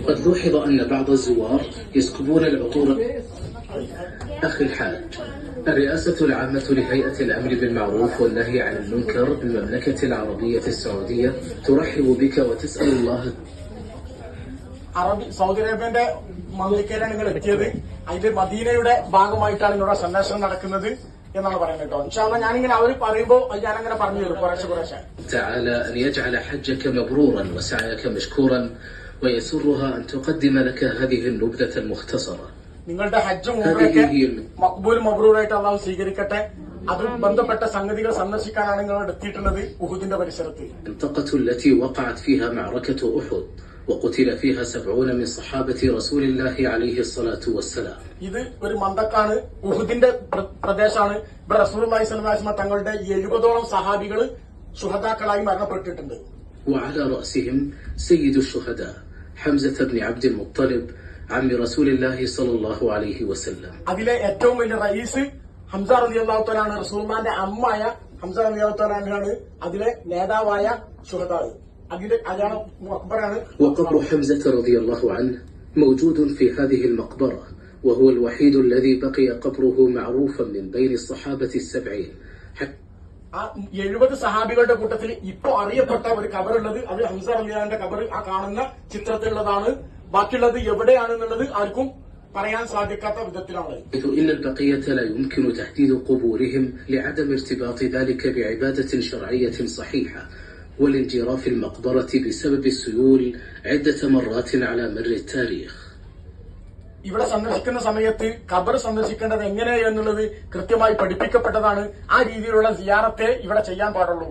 قد لوحظ أن بعض الزوار يسكبون العطور. أخي الحاج، الرئاسة العامة لهيئة الأمر بالمعروف والنهي عن المنكر بالمملكة العربية السعودية ترحب بك وتسأل الله. Saudi അറേബ്യന്റെ മംഗ്ലിക്കയിലാണ് നിങ്ങൾ എത്തിയത്. അതിന്റെ മദീനയുടെ ഭാഗമായിട്ടാണ് ഇവിടെ സന്ദർശനം നടക്കുന്നത് എന്നാണ് പറയുന്നത് കേട്ടോ. ഇൻഷാ അല്ലാഹ് ഞാനിങ്ങനെ അവർ പറയുമ്പോൾ ഞാനങ്ങനെ പറഞ്ഞു തരും കുറേശ്ശെ. تعالى أن يجعل حجك مبرورا وسعيك مشكورا ويسرها أن تقدم لك هذه النبذة المختصرة. നിങ്ങളുടെ ഹജ്ജും ഉംറയൊക്കെ മഖ്ബൂൽ മബ്രൂറായിട്ട് അല്ലാഹു സ്വീകരിക്കട്ടെ. അത് ബന്ധപ്പെട്ട സംഗതികൾ സന്ദർശിക്കാനാണ് നിങ്ങൾ എത്തിയിട്ടുള്ളത് ഉഹുദിന്റെ പരിസരത്ത്. المنطقة التي وقعت فيها معركة أحد وقتل فيها 70 من صحابة رسول الله عليه الصلاة والسلام. ഇത് ഒരു മന്തക്കാണ്, ഉഹുദിന്റെ പ്രദേശമാണ്. ഇവിടെ റസൂലുള്ളാഹി സ്വല്ലല്ലാഹു അലൈഹി വസല്ലം തങ്ങളുടെ 70ഓളം സഹാബികൾ ശുഹദാക്കളായി മരണപ്പെട്ടിട്ടുണ്ട്. وعلى رأسهم سيد الشهداء حمزة بن عبد المطلب عم رسول الله صلى الله عليه وسلم. അതിലെ ഏറ്റവും വലിയ റئീസ് ഹംസ റളിയല്ലാഹു തആല ആണ്. റസൂലുള്ളാഹിന്റെ അമ്മയായ ഹംസ റളിയല്ലാഹു തആല ആണ് അതിലെ നേതാവായ ശുഹദാ. وقبر حمزة رضي الله عنه موجود في هذه المقبرة، وهو الوحيد الذي بقي قبره معروفا من بين الصحابة 70. 70 സഹാബികളുടെ കൂട്ടത്തിൽ ഇപ്പോ അറിയപ്പെട്ട ഒരു ഖബറുള്ളത് അത് ഹംസ റളിയല്ലാഹുവിന്റെ ഖബർ ആ കാണുന്ന ചിത്രത്തിലുള്ളതാണ്. ബാക്കിയുള്ളത് എവിടെയാണെന്നുള്ളത് ആർക്കും പറയാൻ സാധിക്കാത്ത വിധത്തിലാണ്. إن البقية لا يمكن تحديد قبورهم لعدم ارتباط ذلك بعبادة شرعية صحيحة والانجراف المقبرة بسبب السيول عدة مرات على مر التاريخ. ഇവിടെ സന്ദർശിക്കുന്ന സമയത്ത് ഖബർ സന്ദർശിക്കേണ്ടത് എങ്ങനെ എന്നുള്ളത് കൃത്യമായി പഠിപ്പിക്കപ്പെട്ടതാണ്. ആ രീതിയിലുള്ള സിയാറത്തെ ഇവിടെ ചെയ്യാൻ പാടുള്ളൂ.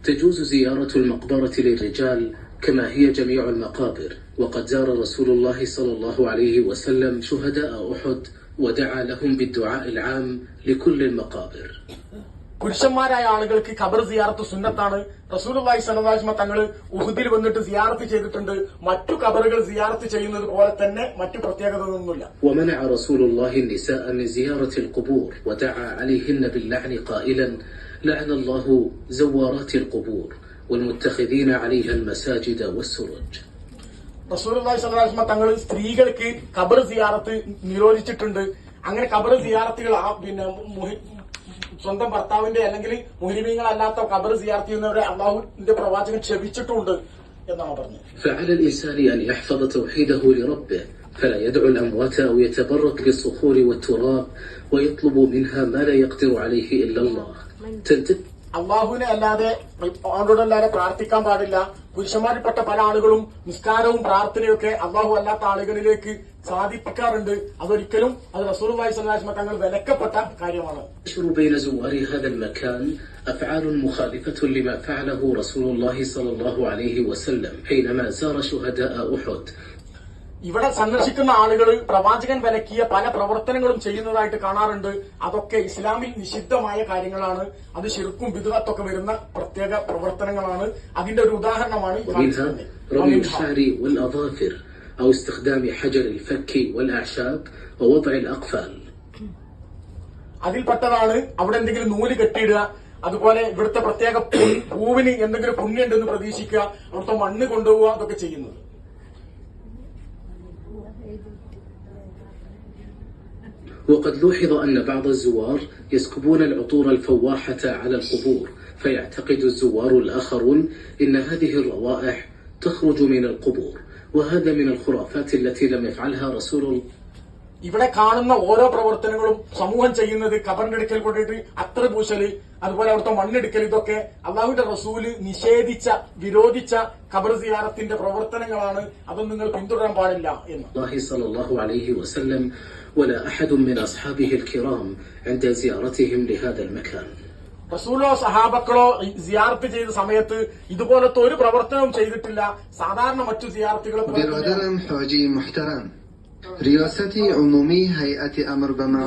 تجوز زيارة المقبرة للرجال كما هي جميع المقابر، وقد زار رسول الله صلى الله عليه وسلم شهداء أحد ودعا لهم بالدعاء العام لكل المقابر. പുരുഷന്മാരായ ആളുകൾക്ക് ഖബർ സിയാറത്ത് സുന്നത്താണ്. റസൂലുള്ളാഹി സ്വല്ലല്ലാഹു അലൈഹി വസല്ലം തങ്ങൾ ഉഹുദിൽ വന്നിട്ട് സിയാറത്ത് ചെയ്തിട്ടുണ്ട്. മറ്റു ഖബറുകൾ സിയാറത്ത് ചെയ്യുന്നത് പോലെ തന്നെ മറ്റു പ്രത്യേകതകളൊന്നുമില്ല. ومنع رسول الله النساء من زيارة القبور ودعا عليهن باللعن قائلا لعن الله زوارات القبور والمتخذين عليها المساجد والسرج. റസൂലുള്ളാഹി സ്വല്ലല്ലാഹു അലൈഹി വസല്ലം തങ്ങൾ സ്ത്രീകൾക്ക് ഖബർ സിയാറത്ത് നിരോധിച്ചിട്ടുണ്ട്. അങ്ങനെ ഖബർ സിയാറത്തുകൾ സ്വന്തം ഭർത്താവിന്റെ അല്ലെങ്കിൽ മുഹ്രിമീങ്ങളല്ലാത്ത ഖബർ സിയാറത്ത് ചെയ്യുന്നവരെ അല്ലാഹുവിന്റെ പ്രവാചകൻ ക്ഷമിച്ചിട്ടുണ്ട് എന്നാണ് പറഞ്ഞത്. فعلى الإنسان أن يحفظ توحيده لربه فلا يدعو الأموات أو يتبرك بالصخور والتراب ويطلب منها ما لا يقدر عليه إلا الله. അള്ളാഹുവിനെ അല്ലാതെ അവരോടല്ലാതെ പ്രാർത്ഥിക്കാൻ പാടില്ല. പുരുഷന്മാരിൽപ്പെട്ട പല ആളുകളും നിസ്കാരവും പ്രാർത്ഥനയൊക്കെ അള്ളാഹു അല്ലാത്ത ആളുകളിലേക്ക് സാധിപ്പിക്കാറുണ്ട്. അതൊരിക്കലും അത് റസൂലുള്ളാഹി സ്വല്ലല്ലാഹു അലൈഹി വസല്ലം തങ്ങൾ വിലക്കപ്പെട്ട കാര്യമാണ്. بين زوار هذا المكان أفعال مخالفة لما فعله رسول الله صلى الله عليه وسلم حينما زار شهداء أحد. ഇവിടെ സന്ദർശിക്കുന്ന ആളുകൾ പ്രവാചകൻ വിലക്കിയ പല പ്രവർത്തനങ്ങളും ചെയ്യുന്നതായിട്ട് കാണാറുണ്ട്. അതൊക്കെ ഇസ്ലാമിൽ നിഷിദ്ധമായ കാര്യങ്ങളാണ്. അത് ശിർക്കും ബിദ്അത്തൊക്കെ വരുന്ന പ്രത്യേക പ്രവർത്തനങ്ങളാണ്. അതിന്റെ ഒരു ഉദാഹരണമാണ് رمي الشعر والأظافر أو استخدام حجر الفك والأعشاب ووضع الأقفال. അതിൽപ്പെട്ടതാണ് അവിടെ എന്തെങ്കിലും നൂല് കെട്ടിയിടുക, അതുപോലെ ഇവിടുത്തെ പ്രത്യേക പൂവിന് എന്തെങ്കിലും പുണ്യുണ്ടെന്ന് പ്രതീക്ഷിക്കുക, അവിടുത്തെ മണ്ണ് കൊണ്ടുപോവുക, അതൊക്കെ ചെയ്യുന്നത്. وقد لوحظ أن بعض الزوار يسكبون العطور الفواحة على القبور، فيعتقد الزوار الآخرون إن هذه الروائح تخرج من القبور، وهذا من الخرافات التي لم يفعلها رسول الله. ഇവിടെ കാണുന്ന ഓരോ പ്രവർത്തനങ്ങളും സമൂഹം ചെയ്യുന്നത് ഖബറിന്റെ അടുക്കൽ കൊണ്ടിട്ട് അത്ര പൂശല്, അതുപോലെ അവിടുത്തെ മണ്ണെടുക്കൽ, ഇതൊക്കെ അല്ലാഹുവിന്റെ റസൂല് നിഷേധിച്ച വിരോധിച്ച ഖബർ സിയാറത്തിന്റെ പ്രവർത്തനങ്ങളാണ്. അതൊന്നും നിങ്ങൾ പിന്തുടരാൻ പാടില്ല എന്ന്. صلى الله عليه وسلم ولا أحد من أصحابه الكرام عند زيارتهم لهذا المكان. റസൂലോ സഹാബക്കളോ സിയാറത്ത് ചെയ്ത സമയത്ത് ഇതുപോലത്തെ ഒരു പ്രവർത്തനവും ചെയ്തിട്ടില്ല. സാധാരണ മറ്റു സിയാറത്തുകളെ رئاسة عمومي هيئة أمر بما